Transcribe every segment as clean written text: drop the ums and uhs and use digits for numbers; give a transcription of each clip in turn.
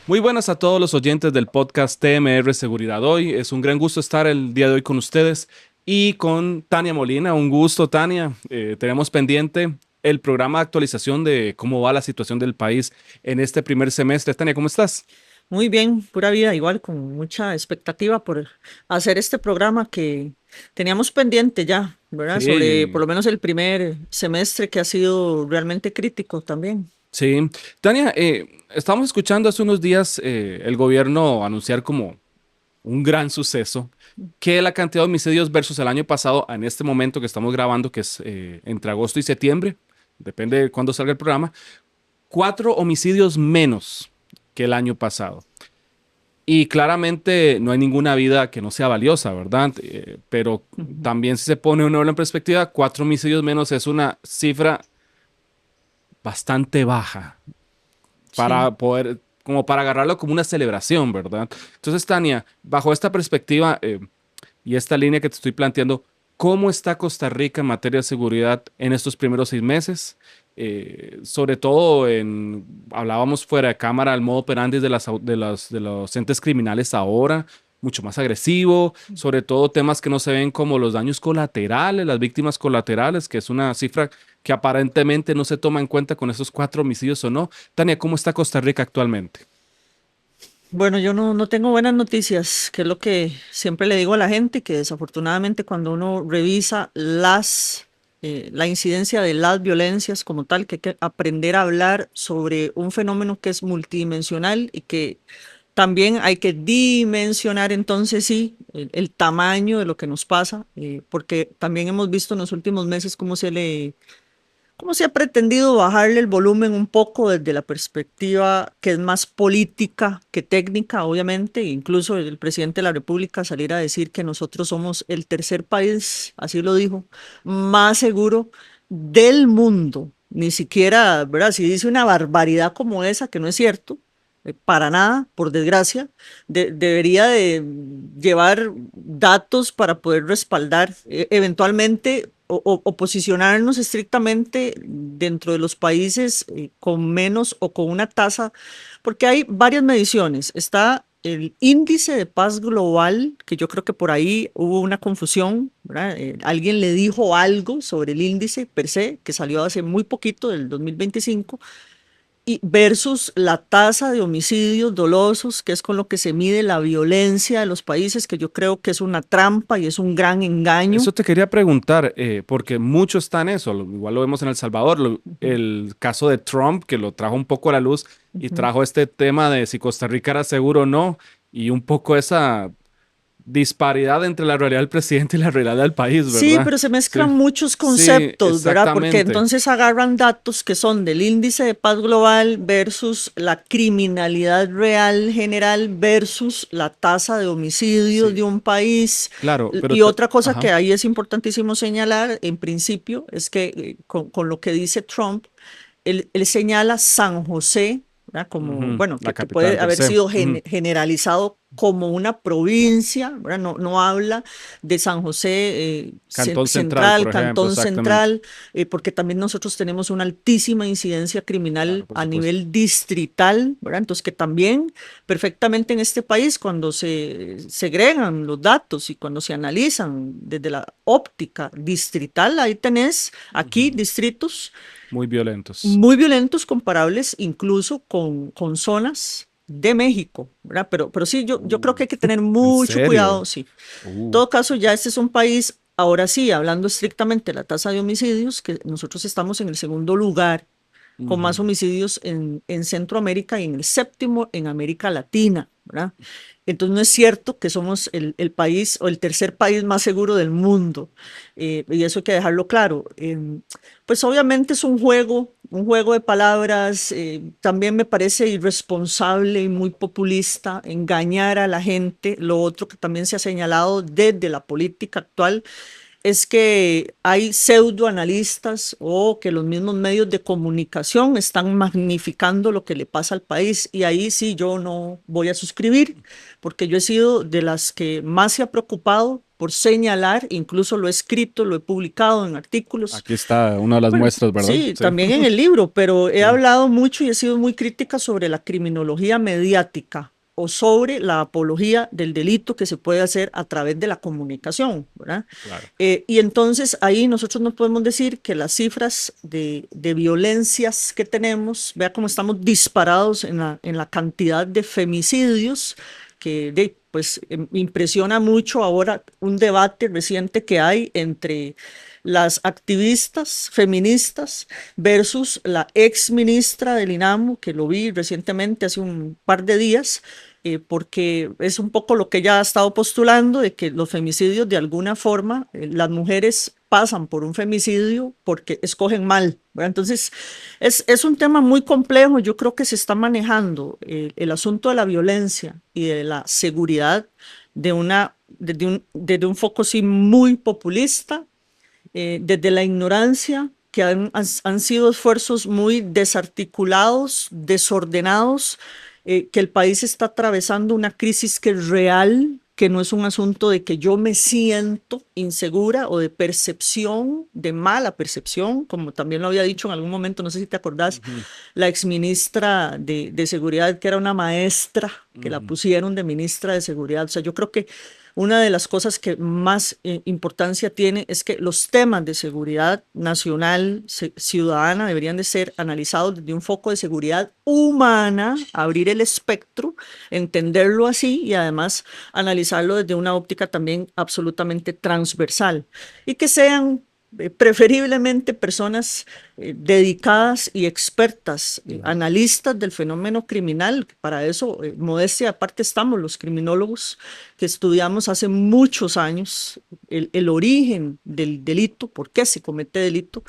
Muy buenas a todos los oyentes del podcast TMR Seguridad Hoy. Es un gran gusto estar el día de hoy con ustedes y con Tania Molina. Un gusto, Tania. Tenemos pendiente el programa de actualización de cómo va la situación del país en este primer semestre. Tania, ¿cómo estás? Muy bien, pura vida, igual con mucha expectativa por hacer este programa que teníamos pendiente ya, ¿verdad? Sobre por Sí, lo menos el primer semestre que ha sido realmente crítico también. sí. Tania, estábamos escuchando hace unos días el gobierno anunciar como un gran suceso que la cantidad de homicidios versus el año pasado, en este momento que estamos grabando, que es entre agosto y septiembre, depende de cuándo salga el programa, 4 homicidios menos que el año pasado. Y claramente no hay ninguna vida que no sea valiosa, ¿verdad? Pero Ujú. también si se pone uno en perspectiva, 4 homicidios menos es una cifra bastante baja Sí. para poder, como para agarrarlo como una celebración, ¿verdad? Entonces, Tania, bajo esta perspectiva, y esta línea que te estoy planteando, ¿cómo está Costa Rica en materia de seguridad en estos primeros 6 meses? Sobre todo hablábamos fuera de cámara, el modo operandi de los entes criminales ahora, mucho más agresivo, sobre todo temas que no se ven como los daños colaterales, las víctimas colaterales, que es una cifra que aparentemente no se toma en cuenta con esos 4 homicidios o no. Tania, ¿cómo está Costa Rica actualmente? Bueno, yo no tengo buenas noticias, que es lo que siempre le digo a la gente, que desafortunadamente cuando uno revisa la incidencia de las violencias como tal, que hay que aprender a hablar sobre un fenómeno que es multidimensional y que también hay que dimensionar entonces sí el tamaño de lo que nos pasa, porque también hemos visto en los últimos meses cómo se ha pretendido bajarle el volumen un poco desde la perspectiva que es más política que técnica, obviamente, incluso el presidente de la República salir a decir que nosotros somos el tercer país, así lo dijo, más seguro del mundo. Ni siquiera, ¿verdad? Si dice una barbaridad como esa, que no es cierto, para nada, por desgracia, debería de llevar datos para poder respaldar eventualmente o posicionarnos estrictamente dentro de los países con menos o con una tasa, porque hay varias mediciones. Está el índice de paz global, que yo creo que por ahí hubo una confusión, ¿verdad? Alguien le dijo algo sobre el índice per se, que salió hace muy poquito, del 2025, y versus la tasa de homicidios dolosos, que es con lo que se mide la violencia de los países, que yo creo que es una trampa y es un gran engaño. Eso te quería preguntar, porque mucho está en eso, igual lo vemos en El Salvador, el caso de Trump, que lo trajo un poco a la luz y Ujú. trajo este tema de si Costa Rica era seguro o no, y un poco esa disparidad entre la realidad del presidente y la realidad del país, Sí, ¿verdad? pero se Sí, mezclan muchos sí, conceptos, ¿verdad? Porque exactamente. entonces agarran datos que son del índice de paz global versus la criminalidad real general versus la tasa de homicidios Sí, de un país. claro, pero... Y otra cosa que Ajá, ahí es importantísimo señalar, en principio, es que con lo que dice Trump, él señala San José, ¿verdad? Como, ujú, bueno, la que capital puede per haber se. sido Ujú. generalizado como una provincia, ¿verdad? No habla de San José Cantón Central, Central, por ejemplo, Cantón exactamente. Central, porque también nosotros tenemos una altísima incidencia Claro, criminal por a supuesto. nivel distrital, ¿verdad? Entonces que también perfectamente en este país, cuando se segregan los datos y cuando se analizan desde la óptica distrital, ahí tenés aquí Ujú. distritos Muy violentos. muy violentos, comparables incluso con zonas de México, ¿verdad? Pero sí, yo creo Uh, que hay que tener ¿En mucho serio? cuidado, sí. En Uh, todo caso, ya este es un país, ahora sí, hablando estrictamente de la tasa de homicidios, que nosotros estamos en el segundo lugar con más ujú. homicidios en Centroamérica y en el séptimo en América Latina, ¿verdad? Entonces no es cierto que somos el país o el tercer país más seguro del mundo, y eso hay que dejarlo claro. Pues obviamente es un juego de palabras, también me parece irresponsable y muy populista engañar a la gente. Lo otro que también se ha señalado desde la política actual es que hay pseudoanalistas o que los mismos medios de comunicación están magnificando lo que le pasa al país, y ahí sí yo no voy a suscribir, porque yo he sido de las que más se ha preocupado por señalar, incluso lo he escrito, lo he publicado en artículos. Aquí está una de las Bueno, muestras, ¿verdad? sí, Sí. también en el libro, pero he Sí, hablado mucho y he sido muy crítica sobre la criminología mediática o sobre la apología del delito que se puede hacer a través de la comunicación, ¿verdad? claro. Y entonces ahí nosotros no podemos decir que las cifras de violencias que tenemos, vea cómo estamos disparados en la cantidad de femicidios, que pues impresiona mucho ahora un debate reciente que hay entre las activistas feministas versus la ex ministra del INAMU, que lo vi recientemente hace un par de días, porque es un poco lo que ella ha estado postulando, de que los femicidios de alguna forma, las mujeres pasan por un femicidio porque escogen mal, ¿verdad? Entonces, es un tema muy complejo. Yo creo que se está manejando el asunto de la violencia y de la seguridad desde un foco sí muy populista, desde la ignorancia, que han sido esfuerzos muy desarticulados, desordenados, que el país está atravesando una crisis que es real, que no es un asunto de que yo me siento insegura o de percepción, de mala percepción, como también lo había dicho en algún momento, no sé si te acordás, Ujú, la exministra de Seguridad, que era una maestra, que la ujú. pusieron de ministra de Seguridad. O sea, yo creo que una de las cosas que más importancia tiene es que los temas de seguridad nacional, ciudadana, deberían de ser analizados desde un foco de seguridad humana, abrir el espectro, entenderlo así y además analizarlo desde una óptica también absolutamente transversal, y que sean preferiblemente personas dedicadas y expertas, analistas del fenómeno criminal. Para eso, modestia aparte, estamos los criminólogos que estudiamos hace muchos años el origen del delito, por qué se comete delito,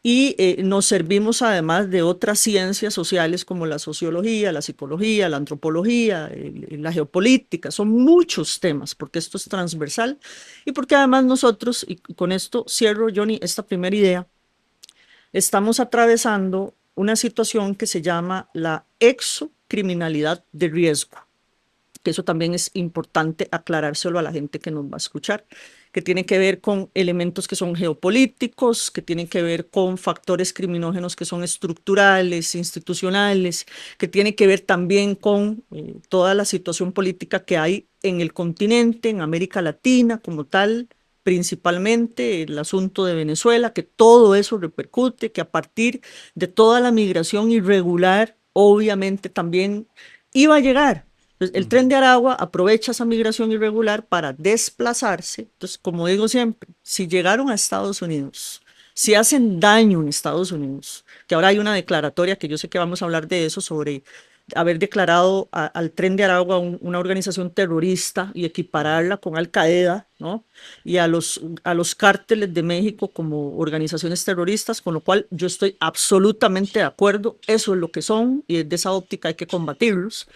y nos servimos además de otras ciencias sociales como la sociología, la psicología, la antropología, la geopolítica. Son muchos temas porque esto es transversal y porque además nosotros, y con esto cierro, Johnny, esta primera idea, estamos atravesando una situación que se llama la exocriminalidad de riesgo, que eso también es importante aclarárselo a la gente que nos va a escuchar, que tiene que ver con elementos que son geopolíticos, que tienen que ver con factores criminógenos que son estructurales, institucionales, que tiene que ver también con toda la situación política que hay en el continente, en América Latina como tal, principalmente el asunto de Venezuela, que todo eso repercute, que a partir de toda la migración irregular, obviamente también iba a llegar. Entonces, el tren de Aragua aprovecha esa migración irregular para desplazarse. Entonces, como digo siempre, si llegaron a Estados Unidos, si hacen daño en Estados Unidos, que ahora hay una declaratoria que yo sé que vamos a hablar de eso, sobre haber declarado al tren de Aragua una organización terrorista y equipararla con Al Qaeda, ¿no? Y a los cárteles de México como organizaciones terroristas, con lo cual yo estoy absolutamente de acuerdo, eso es lo que son y desde esa óptica hay que combatirlos.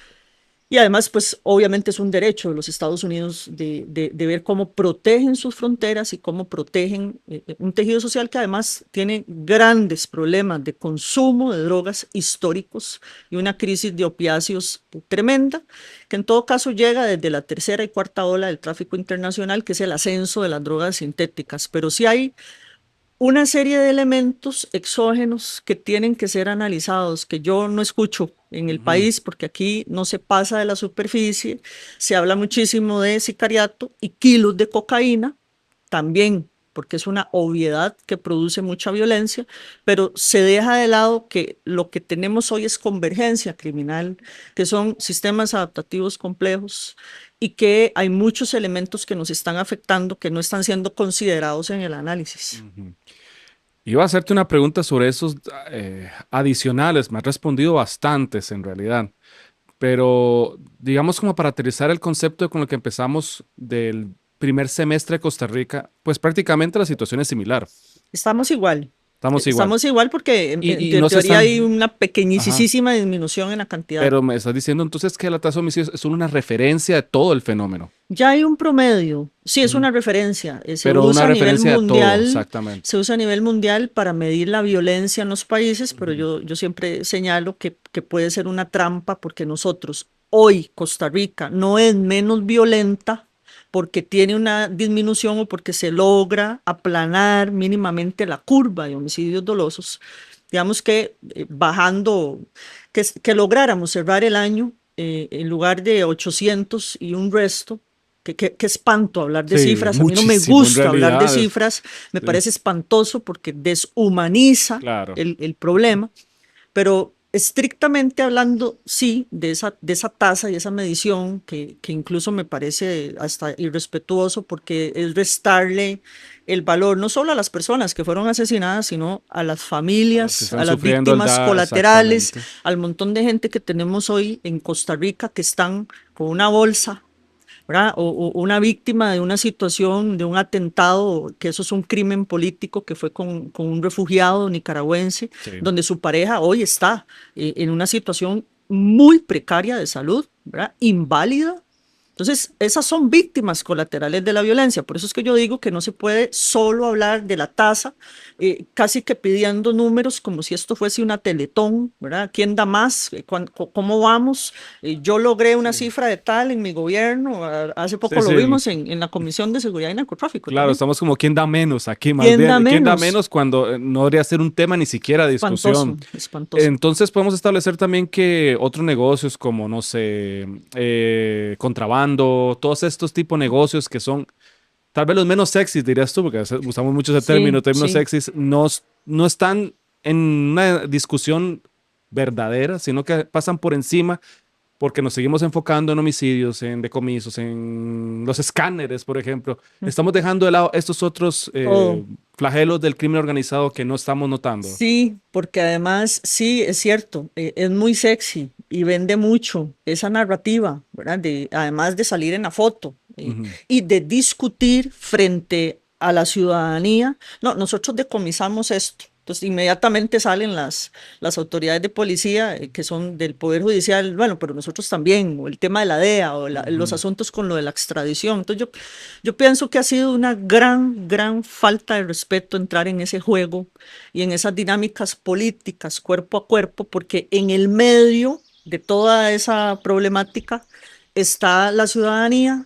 Y además, pues obviamente es un derecho de los Estados Unidos de ver cómo protegen sus fronteras y cómo protegen un tejido social que además tiene grandes problemas de consumo de drogas históricos y una crisis de opiáceos tremenda, que en todo caso llega desde la tercera y cuarta ola del tráfico internacional, que es el ascenso de las drogas sintéticas. Pero sí hay una serie de elementos exógenos que tienen que ser analizados, que yo no escucho en el Ujú. país, porque aquí no se pasa de la superficie, se habla muchísimo de sicariato y kilos de cocaína, también, porque es una obviedad que produce mucha violencia, pero se deja de lado que lo que tenemos hoy es convergencia criminal, que son sistemas adaptativos complejos y que hay muchos elementos que nos están afectando que no están siendo considerados en el análisis. Ujú. Iba a hacerte una pregunta sobre esos adicionales. Me has respondido bastantes en realidad, pero digamos como para aterrizar el concepto con el que empezamos del primer semestre de Costa Rica, pues prácticamente la situación es similar. Estamos igual. Estamos igual. Estamos igual porque Y no se teoría hay están... una Ajá. pequeñísima disminución en la cantidad. Pero me estás diciendo entonces que la tasa de homicidios es solo una referencia de todo el fenómeno. Ya hay un promedio, sí, es Ujú. una referencia, Pero una referencia de todo, exactamente. se usa a nivel mundial para medir la violencia en los países, pero Ujú. yo siempre señalo que puede ser una trampa porque nosotros, hoy, Costa Rica, no es menos violenta porque tiene una disminución o porque se logra aplanar mínimamente la curva de homicidios dolosos. Digamos que bajando, que lográramos cerrar el año en lugar de 800 y un resto, qué espanto hablar de Sí, cifras. A mí no me muchísimo en gusta hablar de realidad. cifras, me Sí, parece espantoso porque deshumaniza claro. el problema, pero estrictamente hablando, sí, de esa tasa y esa medición, que incluso me parece hasta irrespetuoso porque es restarle el valor no solo a las personas que fueron asesinadas, sino a las A los que familias, están a las sufriendo el víctimas da, colaterales, exactamente. al montón de gente que tenemos hoy en Costa Rica que están con una bolsa, ¿verdad? O una víctima de una situación, de un atentado, que eso es un crimen político que fue con un refugiado nicaragüense, Sí. donde su pareja hoy está en una situación muy precaria de salud, ¿verdad? Inválida. Entonces, esas son víctimas colaterales de la violencia. Por eso es que yo digo que no se puede solo hablar de la tasa, casi que pidiendo números como si esto fuese una teletón, ¿verdad? ¿Quién da más? ¿Cómo vamos? Yo logré una Sí. cifra de tal en mi gobierno. Hace Sí, poco lo sí. vimos en la Comisión de Seguridad y Narcotráfico Claro, también. estamos como quién da menos aquí, más ¿Quién da bien. ¿Quién da menos? menos cuando no debería ser un tema ni siquiera de discusión? Espantoso, espantoso. Entonces podemos establecer también que otros negocios como, no sé, contrabando, todos estos tipos de negocios que son tal vez los menos sexys, dirías tú, porque usamos mucho ese término, Sí, términos sí. sexys, no están en una discusión verdadera, sino que pasan por encima porque nos seguimos enfocando en homicidios, en decomisos, en los escáneres, por ejemplo. Estamos dejando de lado estos otros Todo. flagelos del crimen organizado que no estamos notando. Sí, porque además, sí, es cierto, es muy sexy y vende mucho esa narrativa, ¿verdad? Además de salir en la foto Ujú. y de discutir frente a la ciudadanía. No, nosotros decomisamos esto. Entonces, inmediatamente salen las autoridades de policía que son del Poder Judicial, bueno, pero nosotros también, o el tema de la DEA, o los Ujú. asuntos con lo de la extradición. Entonces, yo pienso que ha sido una gran falta de respeto entrar en ese juego y en esas dinámicas políticas cuerpo a cuerpo, porque en el medio de toda esa problemática está la ciudadanía.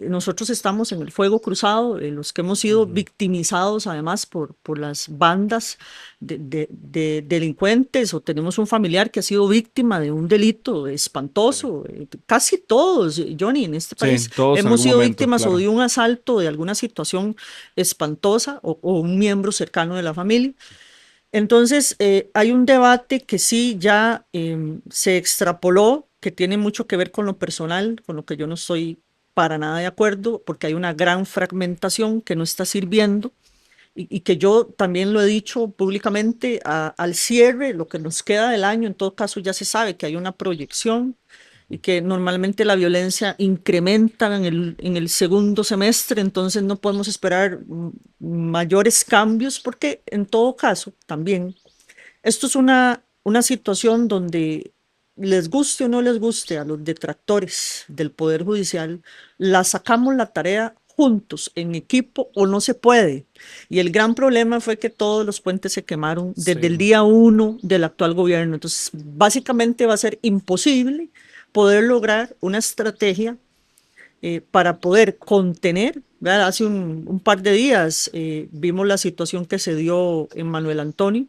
Nosotros estamos en el fuego cruzado, los que hemos sido Ujú. victimizados además por las bandas de delincuentes o tenemos un familiar que ha sido víctima de un delito Sí. espantoso. Casi todos, Johnny, en este Sí, país todos en hemos algún sido momento, víctimas o claro. de un asalto, de alguna situación espantosa o un miembro cercano de la familia. Entonces, hay un debate que sí ya se extrapoló, que tiene mucho que ver con lo personal, con lo que yo no estoy para nada de acuerdo, porque hay una gran fragmentación que no está sirviendo y que yo también lo he dicho públicamente al cierre, lo que nos queda del año, en todo caso ya se sabe que hay una proyección y que normalmente la violencia incrementa en el segundo semestre, entonces no podemos esperar mayores cambios porque en todo caso también esto es una situación donde les guste o no les guste a los detractores del Poder Judicial, la sacamos la tarea juntos, en equipo, o no se puede. Y el gran problema fue que todos los puentes se quemaron desde Sí. el día uno del actual gobierno. Entonces, básicamente va a ser imposible poder lograr una estrategia para poder contener. ¿Verdad? Hace un par de días vimos la situación que se dio en Manuel Antonio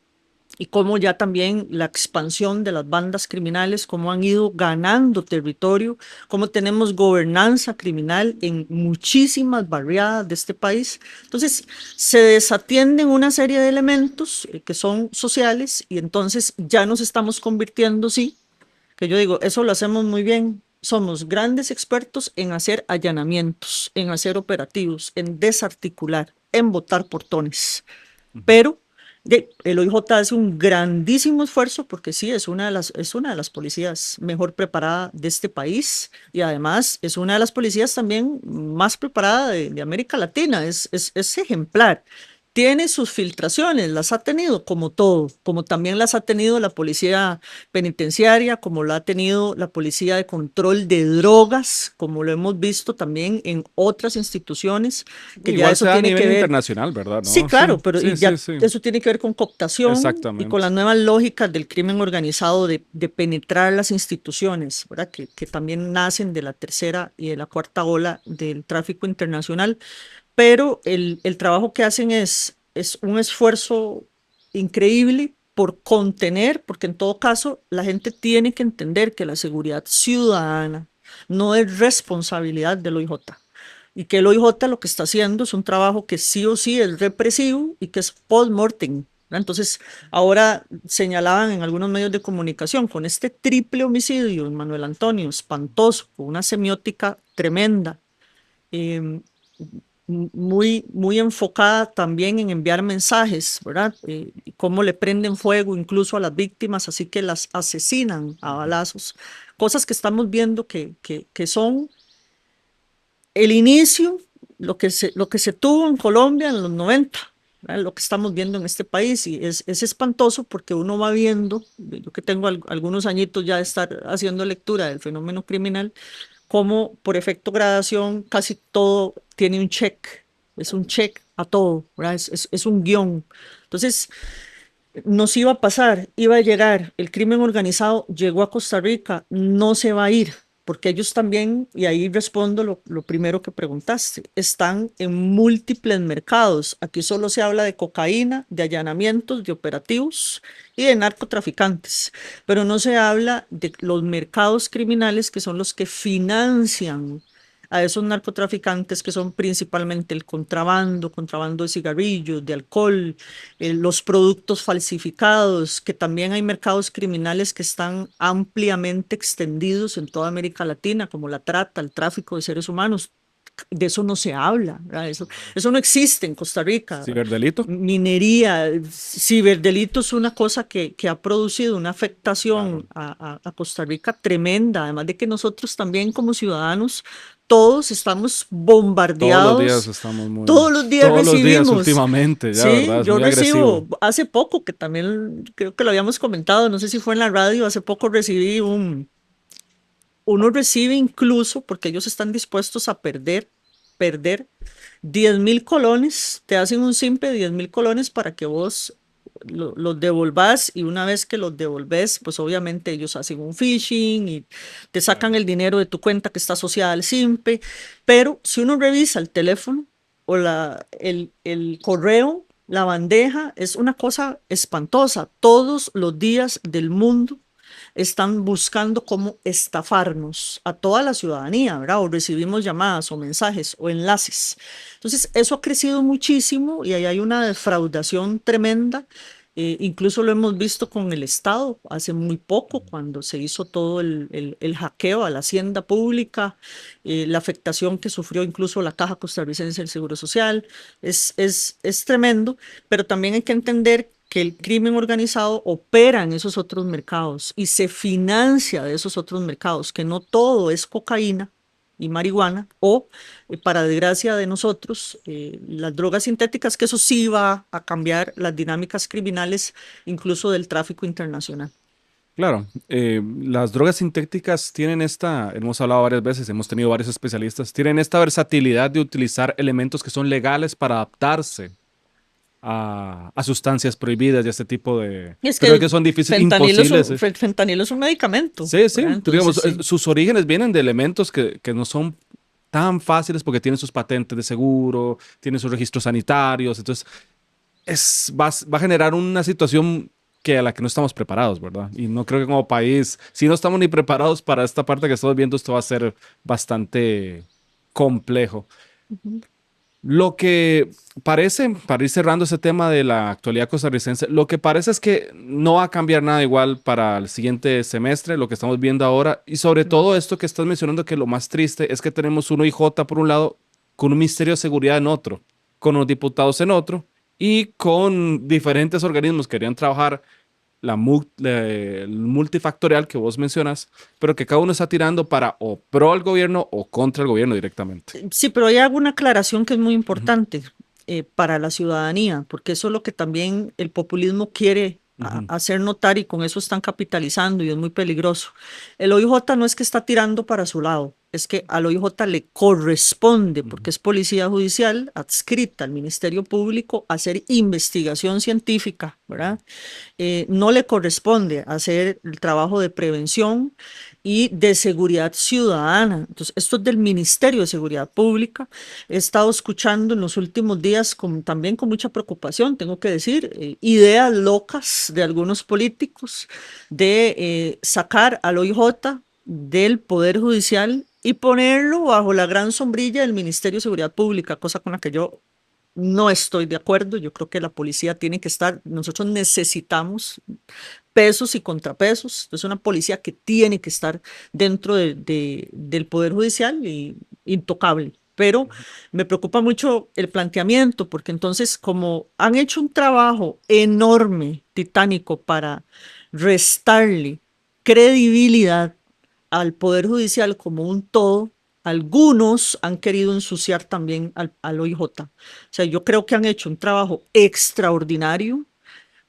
y cómo ya también la expansión de las bandas criminales, cómo han ido ganando territorio, cómo tenemos gobernanza criminal en muchísimas barriadas de este país. Entonces, se desatienden una serie de elementos que son sociales y entonces ya nos estamos convirtiendo, sí, que yo digo, eso lo hacemos muy bien. Somos grandes expertos en hacer allanamientos, en hacer operativos, en desarticular, en botar portones. Ujú. Pero el OIJ hace un grandísimo esfuerzo porque sí, es una de las policías mejor preparada de este país y además es una de las policías también más preparada de América Latina, es ejemplar. tiene sus filtraciones, las ha tenido como todo, como también las ha tenido la policía penitenciaria, como la ha tenido la policía de control de drogas, como lo hemos visto también en otras instituciones, que ya Igual eso sea a tiene nivel que ver, internacional, ¿verdad? sí, ¿No? Sí, claro, pero sí, y sí, ya sí, eso tiene que ver con cooptación y con las exactamente. nuevas lógicas del crimen organizado de penetrar las instituciones, ¿verdad? Que también nacen de la tercera y de la cuarta ola del tráfico internacional, pero el trabajo que hacen es un esfuerzo increíble por contener, porque en todo caso la gente tiene que entender que la seguridad ciudadana no es responsabilidad del OIJ y que el OIJ lo que está haciendo es un trabajo que sí o sí es represivo y que es post-mortem. Entonces, ahora señalaban en algunos medios de comunicación, con este triple homicidio en Manuel Antonio, espantoso, con una semiótica tremenda, eh, muy enfocada también en enviar mensajes, ¿verdad? Y cómo le prenden fuego incluso a las víctimas, así que las asesinan a balazos. Cosas que estamos viendo que son el inicio, lo que se tuvo en Colombia en los 90, ¿verdad? Lo que estamos viendo en este país y es espantoso porque uno va viendo, yo que tengo algunos añitos ya de estar haciendo lectura del fenómeno criminal, como por efecto gradación casi todo tiene un check, es un check a todo, ¿verdad? Es un guión. Entonces, nos iba a pasar, iba a llegar, el crimen organizado llegó a Costa Rica, no se va a ir, porque ellos también, y ahí respondo lo primero que preguntaste, están en múltiples mercados. Aquí solo se habla de cocaína, de allanamientos, de operativos y de narcotraficantes, pero no se habla de los mercados criminales que son los que financian a esos narcotraficantes que son principalmente el contrabando, contrabando de cigarrillos, de alcohol, los productos falsificados, que también hay mercados criminales que están ampliamente extendidos en toda América Latina, como la trata, el tráfico de seres humanos. De eso no se habla, ¿verdad? Eso no existe en Costa Rica. ¿Ciberdelito? Minería, ciberdelito es una cosa que ha producido una afectación Claro. a Costa Rica tremenda, además de que nosotros también como ciudadanos, todos estamos Todos los días bombardeados, estamos muy, todos los días todos los días recibimos. últimamente, ya, Sí, ¿verdad? Es yo muy agresivo. recibo hace poco, que también creo que lo habíamos comentado, no sé si fue en la radio, hace poco recibí uno recibe incluso, porque ellos están dispuestos a perder 10.000 colones, te hacen un simple 10.000 colones para que vos los devolvás y una vez que los devolves, pues obviamente ellos hacen un phishing y te sacan Claro. el dinero de tu cuenta que está asociada al simple, pero si uno revisa el teléfono o el correo, la bandeja, es una cosa espantosa. Todos los días del mundo están buscando cómo estafarnos a toda la ciudadanía, ¿verdad? O recibimos llamadas o mensajes o enlaces. Entonces, eso ha crecido muchísimo y ahí hay una defraudación tremenda. Incluso lo hemos visto con el Estado hace muy poco, cuando se hizo todo el hackeo a la hacienda pública, la afectación que sufrió incluso la Caja Costarricense del Seguro Social. Es tremendo, pero también hay que entender que el crimen organizado opera en esos otros mercados y se financia de esos otros mercados, que no todo es cocaína y marihuana, o para desgracia de nosotros, las drogas sintéticas, que eso sí va a cambiar las dinámicas criminales, incluso del tráfico internacional. Claro, las drogas sintéticas tienen esta, hemos hablado varias veces, hemos tenido varios especialistas, tienen esta versatilidad de utilizar elementos que son legales para adaptarse a sustancias prohibidas y este tipo de... Y es que Creo que el son difíciles, imposibles. fentanilo es un medicamento, Sí, sí, ¿verdad? digamos, Entonces, sí. sus orígenes vienen de elementos que no son tan fáciles porque tienen sus patentes de seguro, tienen sus registros sanitarios, entonces va a generar una situación que a la que no estamos preparados, ¿verdad? Y no creo que como país, si no estamos ni preparados para esta parte que estamos viendo, esto va a ser bastante complejo. Ujú. Lo que parece, para ir cerrando ese tema de la actualidad costarricense, lo que parece es que no va a cambiar nada igual para el siguiente semestre, lo que estamos viendo ahora, y sobre todo esto que estás mencionando, que lo más triste es que tenemos un OIJ por un lado, con un Ministerio de Seguridad en otro, con los diputados en otro, y con diferentes organismos que querían trabajar el multifactorial que vos mencionas, pero que cada uno está tirando para o pro al gobierno o contra el gobierno directamente. Sí, pero hay alguna aclaración que es muy Ujú. importante. para la ciudadanía, porque eso es lo que también el populismo quiere Ujú, hacer notar y con eso están capitalizando y es muy peligroso. El OIJ no es que está tirando para su lado, es que al OIJ le corresponde, ujú, porque es policía judicial adscrita al Ministerio Público, hacer investigación científica, ¿verdad? No le corresponde hacer el trabajo de prevención y de seguridad ciudadana. Entonces, esto es del Ministerio de Seguridad Pública. He estado escuchando en los últimos días también con mucha preocupación, tengo que decir, ideas locas de algunos políticos de sacar al OIJ del Poder Judicial y ponerlo bajo la gran sombrilla del Ministerio de Seguridad Pública, cosa con la que yo no estoy de acuerdo. Yo creo que la policía tiene que estar, nosotros necesitamos pesos y contrapesos. Es una policía que tiene que estar dentro del Poder Judicial y intocable. Pero me preocupa mucho el planteamiento, porque entonces como han hecho un trabajo enorme, titánico, para restarle credibilidad al Poder Judicial como un todo, algunos han querido ensuciar también al OIJ. O sea, yo creo que han hecho un trabajo extraordinario,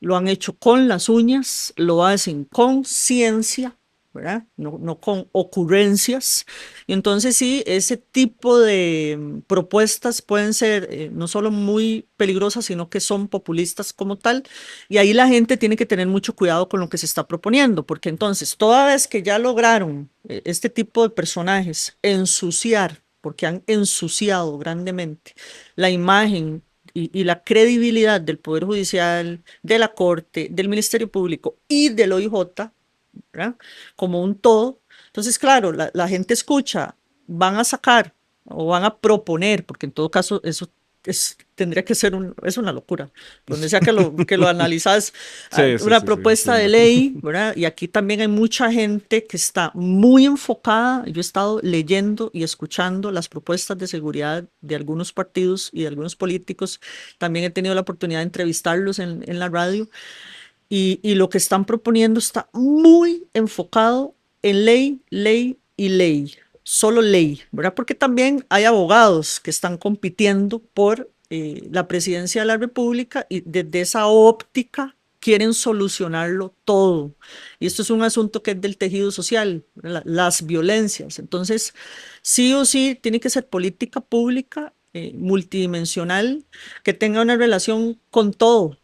lo han hecho con las uñas, lo hacen con ciencia, ¿verdad? No con ocurrencias. Y entonces sí, ese tipo de propuestas pueden ser no solo muy peligrosas, sino que son populistas como tal. Y ahí la gente tiene que tener mucho cuidado con lo que se está proponiendo, porque entonces, toda vez que ya lograron este tipo de personajes ensuciar, porque han ensuciado grandemente la imagen y la credibilidad del Poder Judicial, de la Corte, del Ministerio Público y del OIJ, ¿verdad? Como un todo. Entonces, claro, la gente escucha, van a sacar o van a proponer, porque en todo caso eso tendría que ser es una locura. Donde sea que lo analizas, sí, sí, una sí, sí, propuesta de entiendo. ley, ¿verdad? Y aquí también hay mucha gente que está muy enfocada. Yo he estado leyendo y escuchando las propuestas de seguridad de algunos partidos y de algunos políticos. También he tenido la oportunidad de entrevistarlos en la radio y lo que están proponiendo está muy enfocado en ley, ley y ley, solo ley, ¿verdad? Porque también hay abogados que están compitiendo por la presidencia de la República y desde esa óptica quieren solucionarlo todo. Y esto es un asunto que es del tejido social, las violencias. Entonces, sí o sí, tiene que ser política pública, multidimensional, que tenga una relación con todo,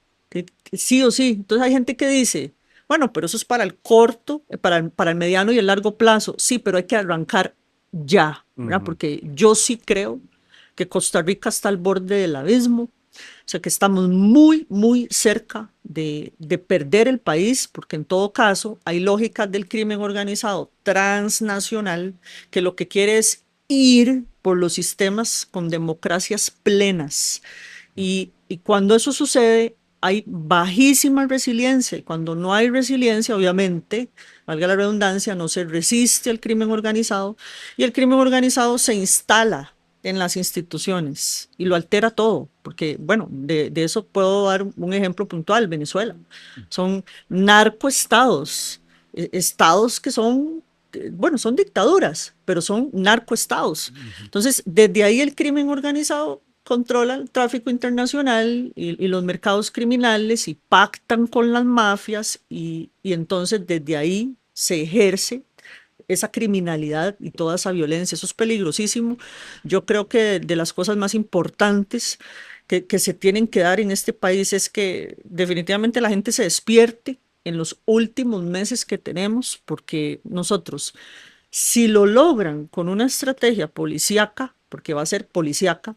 sí o sí. Entonces hay gente que dice, bueno, pero eso es para el corto, para el mediano y el largo plazo. Sí, pero hay que arrancar ya, ¿verdad? Ujú, Porque yo sí creo que Costa Rica está al borde del abismo, o sea que estamos muy, muy cerca de perder el país, porque en todo caso hay lógicas del crimen organizado transnacional que lo que quiere es ir por los sistemas con democracias plenas y cuando eso sucede, hay bajísima resiliencia. Y cuando no hay resiliencia, obviamente, valga la redundancia, no se resiste al crimen organizado. Y el crimen organizado se instala en las instituciones y lo altera todo. Porque, bueno, de eso puedo dar un ejemplo puntual, Venezuela. Son narcoestados, estados que son bueno, son dictaduras, pero son narcoestados. ujú. Entonces, desde ahí el crimen organizado controla el tráfico internacional y los mercados criminales y pactan con las mafias y entonces desde ahí se ejerce esa criminalidad y toda esa violencia. Eso es peligrosísimo. Yo creo que de las cosas más importantes que se tienen que dar en este país es que definitivamente la gente se despierte en los últimos meses que tenemos, porque nosotros, si lo logran con una estrategia policíaca, porque va a ser policíaca,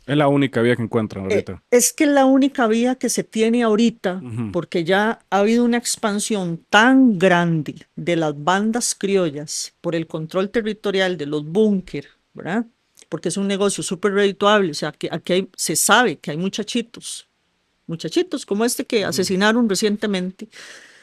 Es la única vía que encuentran ahorita. es que la única vía que se tiene ahorita, Ujú, porque ya ha habido una expansión tan grande de las bandas criollas por el control territorial de los búnker, ¿verdad? Porque es un negocio súper redituable, o sea, que aquí se sabe que hay muchachitos, muchachitos como este que ujú, asesinaron recientemente,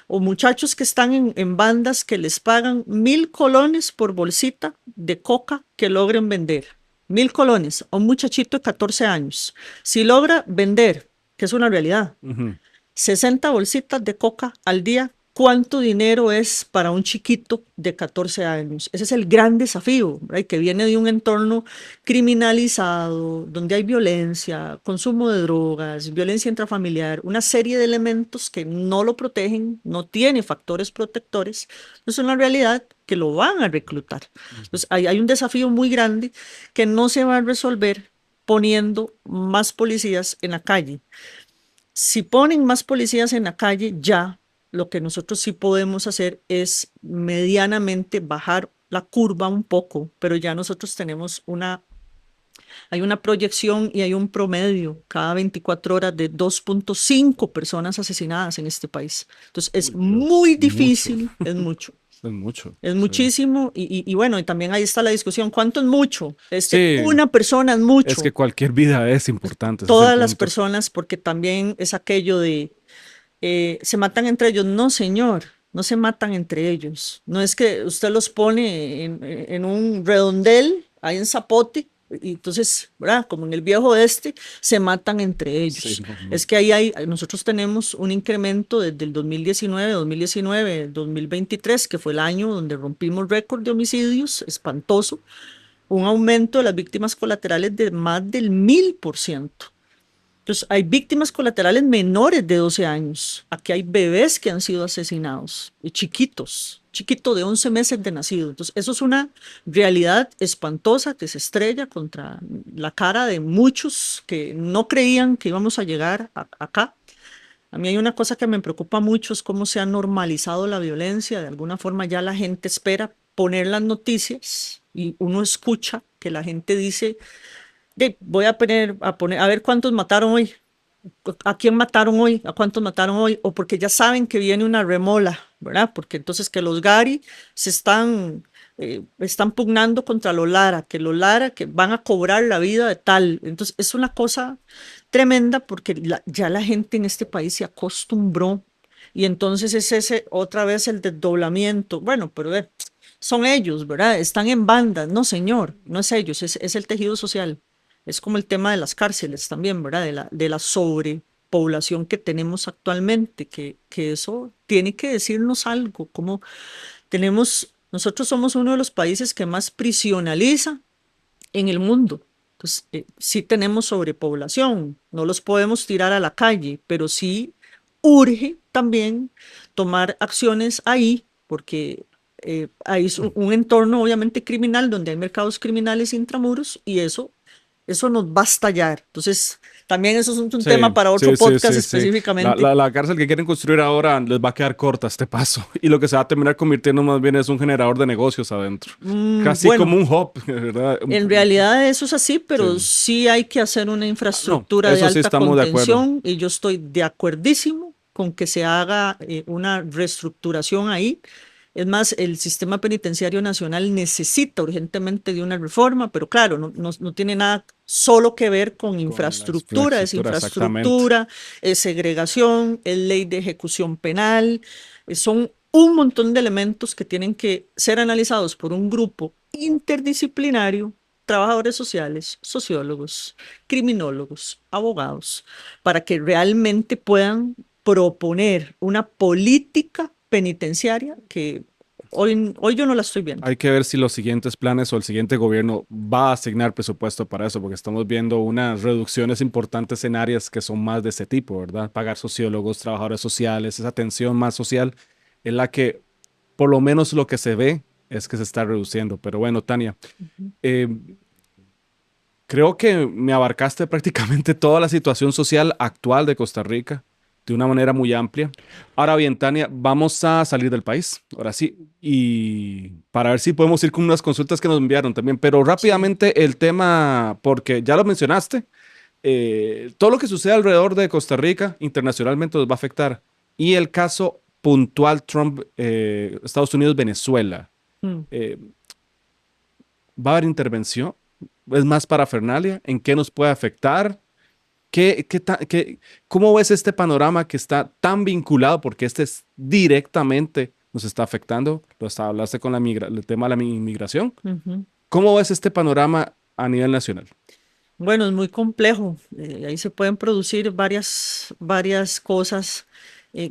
o muchachos que están en bandas que les pagan 1.000 colones por bolsita de coca que logren vender. 1.000 colones a un muchachito de 14 años. Si logra vender, que es una realidad, ujú. 60 bolsitas de coca al día, ¿cuánto dinero es para un chiquito de 14 años? Ese es el gran desafío, ¿verdad? Que viene de un entorno criminalizado, donde hay violencia, consumo de drogas, violencia intrafamiliar, una serie de elementos que no lo protegen, no tiene factores protectores. Es una realidad que lo van a reclutar. Entonces, hay un desafío muy grande que no se va a resolver poniendo más policías en la calle. Si ponen más policías en la calle, ya lo que nosotros sí podemos hacer es medianamente bajar la curva un poco, pero ya nosotros tenemos hay una proyección y hay un promedio cada 24 horas de 2.5 personas asesinadas en este país. Entonces es Uy, Dios, muy mucho. difícil, es mucho. Es mucho. Es Sí. muchísimo y bueno, y también ahí está la discusión, ¿cuánto es mucho? Sí, Una persona es es mucho. que cualquier vida es importante, ese es el Todas las punto. personas, porque también es aquello de se matan entre ellos. No, señor, no se matan entre ellos. No es que usted los pone en un redondel, ahí en Zapote, y entonces, ¿verdad? Como en el viejo oeste, se matan entre Sí, ellos. no, no. Es que nosotros tenemos un incremento desde el 2019, 2023, que fue el año donde rompimos récord de homicidios, espantoso, un aumento de las víctimas colaterales de más del 1000%. Entonces, hay víctimas colaterales menores de 12 años. Aquí hay bebés que han sido asesinados, y chiquito de 11 meses de nacido. Entonces, eso es una realidad espantosa que se estrella contra la cara de muchos que no creían que íbamos a llegar acá. A mí hay una cosa que me preocupa mucho, es cómo se ha normalizado la violencia. De alguna forma ya la gente espera poner las noticias y uno escucha que la gente dice voy a ver cuántos mataron hoy, a quién mataron hoy, a cuántos mataron hoy, o porque ya saben que viene una remola, ¿verdad? Porque entonces que los Gary están pugnando contra los Lara, que van a cobrar la vida de tal. Entonces es una cosa tremenda porque ya la gente en este país se acostumbró y entonces es ese otra vez el desdoblamiento. Bueno, pero son ellos, ¿verdad? Están en bandas. No, señor, no es ellos, es el tejido social. Es como el tema de las cárceles también, ¿verdad? De la sobrepoblación que tenemos actualmente, que eso tiene que decirnos algo, como nosotros somos uno de los países que más prisionaliza en el mundo. Entonces, sí tenemos sobrepoblación, no los podemos tirar a la calle, pero sí urge también tomar acciones ahí, porque hay un entorno obviamente criminal donde hay mercados criminales intramuros y eso nos va a estallar. Entonces, también eso es un tema Sí, para otro sí, sí, podcast sí, sí. La, específicamente. la, la cárcel que quieren construir ahora les va a quedar corta a este paso. Y lo que se va a terminar convirtiendo más bien es un generador de negocios adentro. Casi como Bueno, un hub, ¿verdad? en realidad eso es así, pero Sí. sí hay que hacer una No, infraestructura de eso sí alta estamos de acuerdo. contención y yo estoy de acuerdísimo con que se haga una reestructuración ahí. Es más, el sistema penitenciario nacional necesita urgentemente de una reforma, pero claro, no tiene nada solo que ver con Con la infraestructura, infraestructura, exactamente. es segregación, es ley de ejecución penal, son un montón de elementos que tienen que ser analizados por un grupo interdisciplinario, trabajadores sociales, sociólogos, criminólogos, abogados, para que realmente puedan proponer una política penitenciaria que hoy yo no la estoy viendo. Hay que ver si los siguientes planes o el siguiente gobierno va a asignar presupuesto para eso, porque estamos viendo unas reducciones importantes en áreas que son más de ese tipo, ¿verdad? Pagar sociólogos, trabajadores sociales, esa atención más social, en la que por lo menos lo que se ve es que se está reduciendo. Pero bueno, Tania, eh, creo que me abarcaste prácticamente toda la situación social actual de Costa Rica de una manera muy amplia. Ahora bien, Tania, vamos a salir del país, ahora sí, y para ver si podemos ir con unas consultas que nos enviaron también, pero Sí. rápidamente el tema, porque ya lo mencionaste, todo lo que sucede alrededor de Costa Rica internacionalmente nos va a afectar. Y el caso puntual Trump, Estados Unidos, Venezuela, Mm. eh, ¿va a haber intervención? ¿Es más parafernalia? ¿En qué nos puede afectar? ¿Cómo ves este panorama que está tan vinculado? Porque este es directamente nos está afectando. Hablaste con el tema de la inmigración. Ujú. ¿Cómo ves este panorama a nivel nacional? Bueno, es muy complejo. Ahí se pueden producir varias cosas.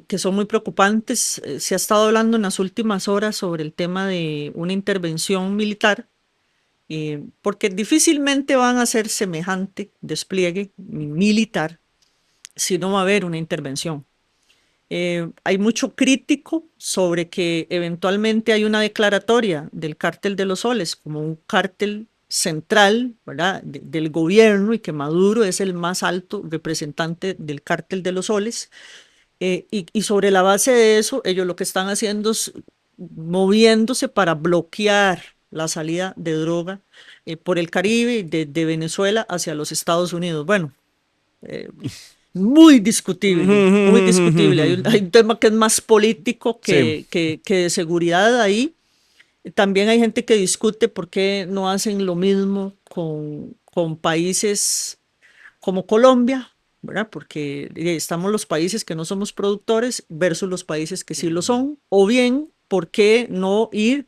que son muy preocupantes. Se ha estado hablando en las últimas horas sobre el tema de una intervención militar, porque difícilmente van a hacer semejante despliegue militar si no va a haber una intervención. Hay mucho crítico sobre que eventualmente hay una declaratoria del Cártel de los Soles como un cártel central, ¿verdad? Del gobierno, y que Maduro es el más alto representante del Cártel de los Soles. Y sobre la base de eso, ellos lo que están haciendo es moviéndose para bloquear la salida de droga por el Caribe, de Venezuela hacia los Estados Unidos. Bueno, eh, muy discutible, muy discutible. Hay un tema que es más político Sí. que de seguridad ahí. También hay gente que discute por qué no hacen lo mismo con países como Colombia, ¿verdad? Porque estamos los países que no somos productores versus los países que sí lo son, o bien, ¿por qué no ir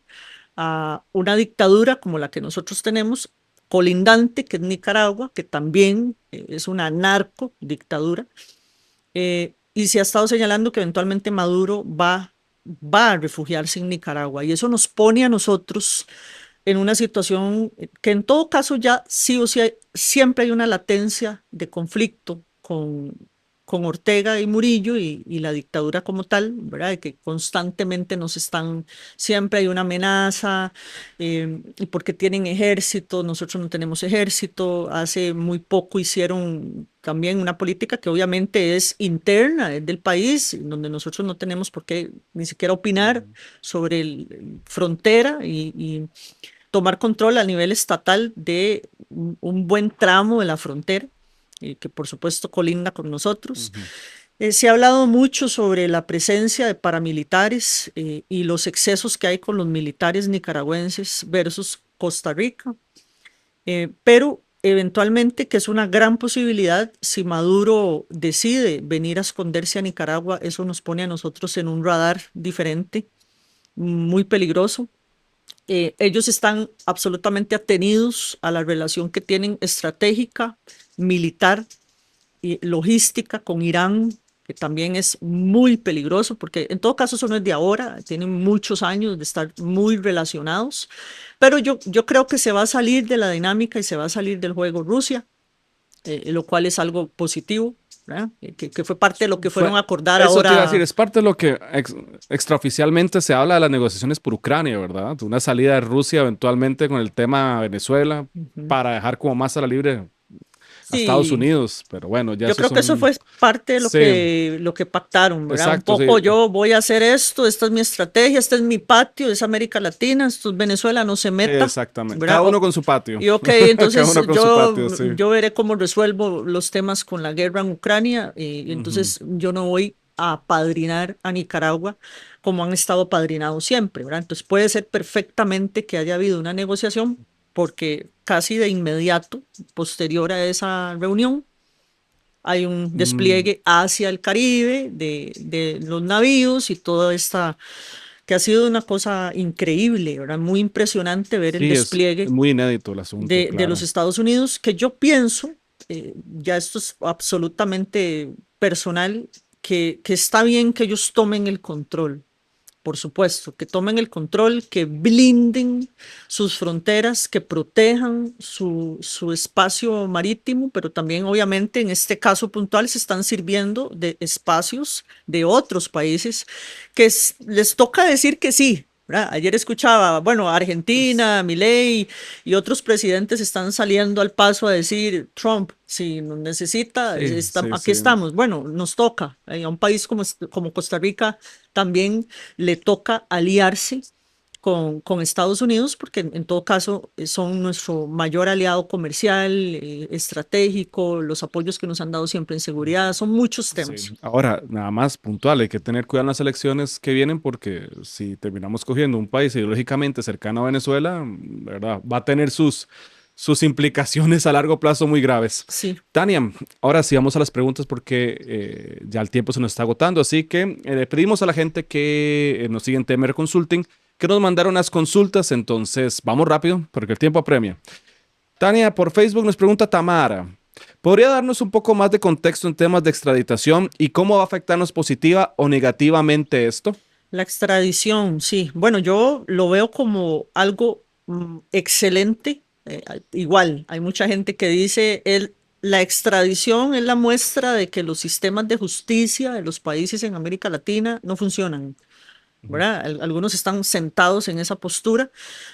a una dictadura como la que nosotros tenemos, colindante, que es Nicaragua, que también es una narco dictadura? Y se ha estado señalando que eventualmente Maduro va a refugiarse en Nicaragua, y eso nos pone a nosotros en una situación que en todo caso ya sí o sí siempre hay una latencia de conflicto con Ortega y Murillo y la dictadura como tal, ¿verdad? De que constantemente nos están, siempre hay una amenaza, y porque tienen ejército, nosotros no tenemos ejército. Hace muy poco hicieron también una política que obviamente es interna, es del país, donde nosotros no tenemos por qué ni siquiera opinar sobre frontera, y tomar control a nivel estatal de un buen tramo de la frontera, que por supuesto colinda con nosotros. Se ha hablado mucho sobre la presencia de paramilitares y los excesos que hay con los militares nicaragüenses versus Costa Rica, pero eventualmente, que es una gran posibilidad, si Maduro decide venir a esconderse a Nicaragua, eso nos pone a nosotros en un radar diferente, muy peligroso. Ellos están absolutamente atenidos a la relación que tienen estratégica, militar y logística con Irán, que también es muy peligroso, porque en todo caso eso no es de ahora, tienen muchos años de estar muy relacionados, pero yo creo que se va a salir de la dinámica y se va a salir del juego Rusia, lo cual es algo positivo, ¿verdad? Que fue parte de lo que fueron a acordar Eso te iba a decir, ahora. es parte de lo que extraoficialmente se habla de las negociaciones por Ucrania, ¿verdad? Una salida de Rusia eventualmente con el tema Venezuela para dejar como más a la libre a Estados Sí, Unidos, pero bueno, ya yo eso creo que eso son... fue parte de Sí, lo que pactaron, ¿verdad? Un exacto, sí, poco yo voy a hacer esto, esta es mi estrategia, este es mi patio, es América Latina, esto es Venezuela, no se meta, exactamente. Cada ¿verdad? uno con su patio. Y ok, Cada entonces uno con su patio, sí. yo veré cómo resuelvo los temas con la guerra en Ucrania, y Ujú. entonces yo no voy a apadrinar a Nicaragua como han estado apadrinados siempre, ¿verdad? Entonces puede ser perfectamente que haya habido una negociación, porque casi de inmediato, posterior a esa reunión, hay un Mm, despliegue hacia el Caribe de los navíos y toda esta, que ha sido una cosa increíble, ¿verdad? Muy impresionante ver el sí, es despliegue muy inédito el asunto, de los claro. Estados Unidos, que yo pienso, ya esto es absolutamente personal, que está bien que ellos tomen el control, por supuesto, que tomen el control, que blinden sus fronteras, que protejan su espacio marítimo, pero también obviamente en este caso puntual se están sirviendo de espacios de otros países que les toca decir que sí, ¿verdad? Ayer escuchaba, bueno, Argentina, Milei y otros presidentes están saliendo al paso a decir: Trump, si nos necesita, Sí, sí, aquí sí. estamos. Bueno, nos toca. A un país como Costa Rica también le toca aliarse con Estados Unidos, porque en todo caso son nuestro mayor aliado comercial, estratégico, los apoyos que nos han dado siempre en seguridad, son muchos Sí. temas. Ahora, nada más puntual, hay que tener cuidado en las elecciones que vienen porque si terminamos cogiendo un país ideológicamente cercano a Venezuela, ¿verdad? Va a tener sus implicaciones a largo plazo muy graves. Sí. Tania, ahora sí vamos a las preguntas porque ya el tiempo se nos está agotando, así que le pedimos a la gente que nos sigue en Temer Consulting que nos mandaron las consultas, entonces vamos rápido porque el tiempo apremia. Tania, por Facebook nos pregunta Tamara. ¿Podría darnos un poco más de contexto en temas de extraditación y cómo va a afectarnos positiva o negativamente esto? La extradición, sí. Bueno, yo lo veo como algo excelente. Igual, hay mucha gente que dice la extradición es la muestra de que los sistemas de justicia de los países en América Latina no funcionan, ¿verdad? Algunos están sentados en esa postura.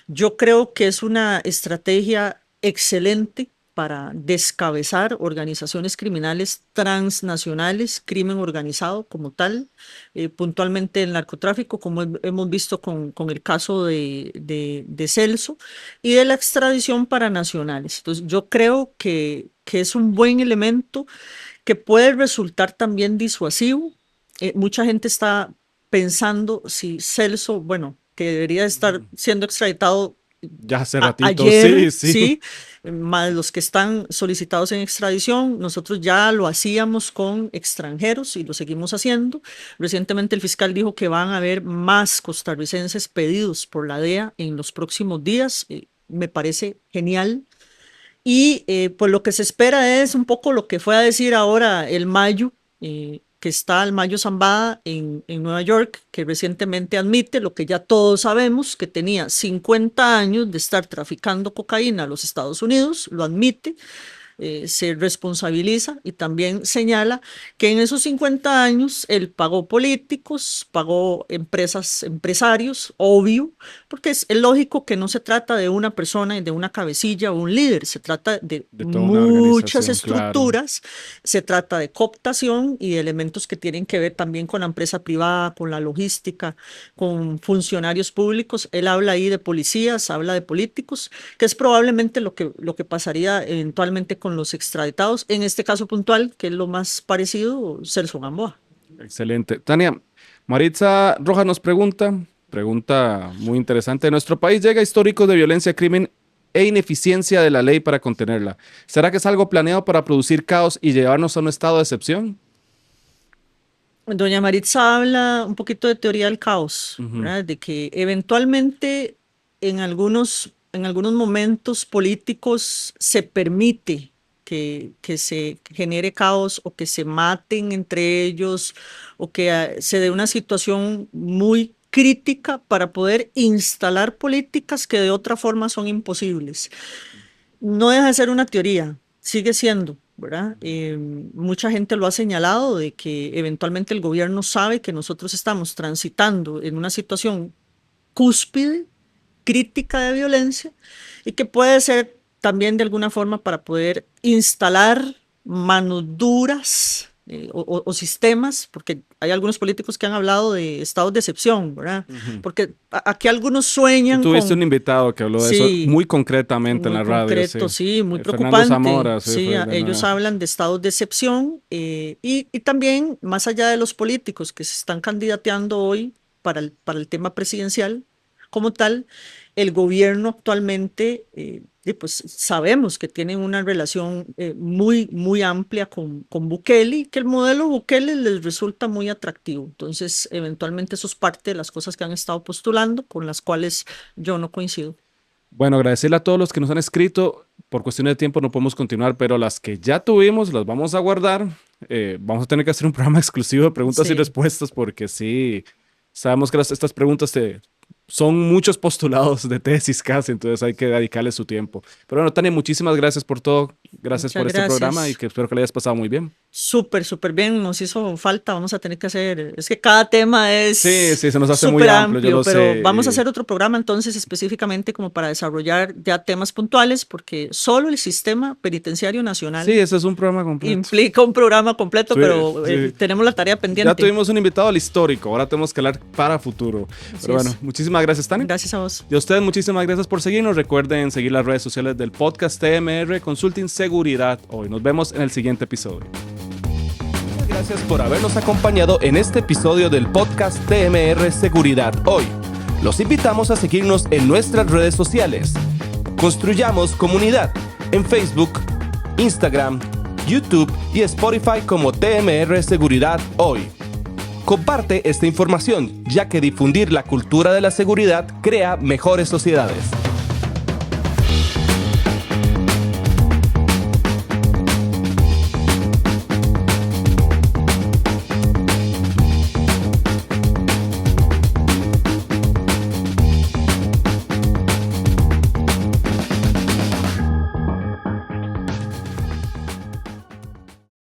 Yo creo que es una estrategia excelente para descabezar organizaciones criminales transnacionales, crimen organizado como tal, puntualmente el narcotráfico, como hemos visto con el caso de Celso, y de la extradición para nacionales. Entonces, yo creo que es un buen elemento que puede resultar también disuasivo. Mucha gente está pensando si Celso, bueno, que debería estar siendo extraditado Ya hace ratito, ayer, sí. sí, más los que están solicitados en extradición. Nosotros ya lo hacíamos con extranjeros y lo seguimos haciendo. Recientemente el fiscal dijo que van a haber más costarricenses pedidos por la DEA en los próximos días. Me parece genial. Y pues lo que se espera es un poco lo que fue a decir ahora el Mayo, que está el Mayo Zambada en Nueva York, que recientemente admite lo que ya todos sabemos, que tenía 50 años de estar traficando cocaína a los Estados Unidos, lo admite. Se responsabiliza y también señala que en esos 50 años él pagó políticos, pagó empresas, empresarios, obvio, porque es lógico que no se trata de una persona y de una cabecilla o un líder, se trata de toda una muchas organización, claro. estructuras, se trata de cooptación y de elementos que tienen que ver también con la empresa privada, con la logística, con funcionarios públicos. Él habla ahí de policías, habla de políticos, que es probablemente lo que pasaría eventualmente con los extraditados, en este caso puntual, que es lo más parecido, Celso Gamboa. Excelente. Tania, Maritza Rojas nos pregunta muy interesante. ¿En nuestro país llega históricos de violencia, crimen e ineficiencia de la ley para contenerla? ¿Será que es algo planeado para producir caos y llevarnos a un estado de excepción? Doña Maritza habla un poquito de teoría del caos, Ujú. ¿verdad? De que eventualmente en algunos momentos políticos se permite que se genere caos o que se maten entre ellos o que se dé una situación muy crítica para poder instalar políticas que de otra forma son imposibles. No deja de ser una teoría, sigue siendo, ¿verdad? Mucha gente lo ha señalado de que eventualmente el gobierno sabe que nosotros estamos transitando en una situación cúspide, crítica de violencia y que puede ser también de alguna forma para poder instalar manos duras o sistemas, porque hay algunos políticos que han hablado de estados de excepción, ¿verdad? Ujú. Porque aquí algunos Tú sueñan tuviste un con, invitado que habló de eso sí, muy concretamente en muy la radio, concreto, sí. sí, muy Fernando preocupante. Zamora, sí, Sí, fue de ellos nuevo. hablan de estados de excepción y también, más allá de los políticos que se están candidateando hoy para el tema presidencial como tal, el gobierno actualmente, pues sabemos que tienen una relación muy, muy amplia con Bukele y que el modelo Bukele les resulta muy atractivo. Entonces, eventualmente eso es parte de las cosas que han estado postulando, con las cuales yo no coincido. Bueno, agradecerle a todos los que nos han escrito. Por cuestiones de tiempo no podemos continuar, pero las que ya tuvimos las vamos a guardar. Vamos a tener que hacer un programa exclusivo de preguntas y Sí. respuestas porque sí, sabemos que estas preguntas son muchos postulados de tesis casi, entonces hay que dedicarle su tiempo. Pero bueno, Tania, muchísimas gracias por todo. Gracias Muchas por este programa y gracias. que espero que le hayas pasado muy bien. Súper, súper bien, nos hizo falta, vamos a tener que hacer, es que cada tema Sí, es sí, se nos hace muy súper amplio, yo amplio, lo pero vamos a sé. hacer otro programa entonces específicamente como para desarrollar ya temas puntuales, porque solo el sistema penitenciario Sí, nacional ese es un programa completo. implica un programa completo, Sí, pero sí. tenemos la tarea Ya pendiente. tuvimos un invitado al histórico, ahora tenemos que hablar para futuro. Así Pero bueno, es. muchísimas gracias, Tania. Gracias a vos. Y a ustedes muchísimas gracias por seguirnos. Recuerden seguir las redes sociales del podcast TMR Consulting Seguridad Hoy. Nos vemos en el siguiente episodio. Muchas gracias por habernos acompañado en este episodio del podcast TMR Seguridad Hoy. Los invitamos a seguirnos en nuestras redes sociales. Construyamos comunidad en Facebook, Instagram, YouTube y Spotify como TMR Seguridad Hoy. Comparte esta información, ya que difundir la cultura de la seguridad crea mejores sociedades.